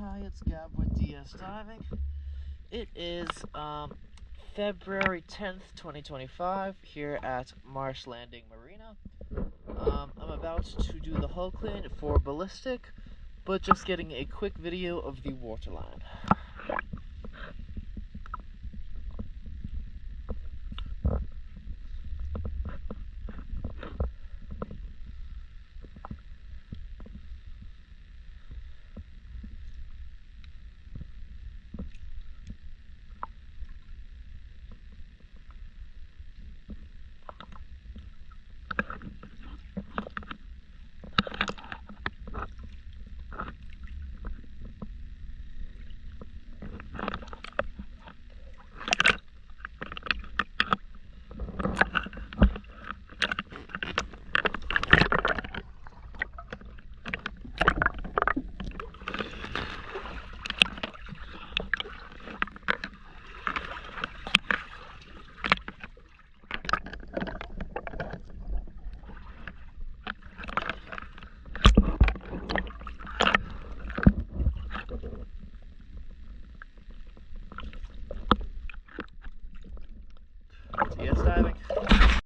Hi, it's Gab with DS Diving. It is February 10th, 2025, here at Marsh Landing Marina. I'm about to do the hull clean for Billistic, but just getting a quick video of the waterline.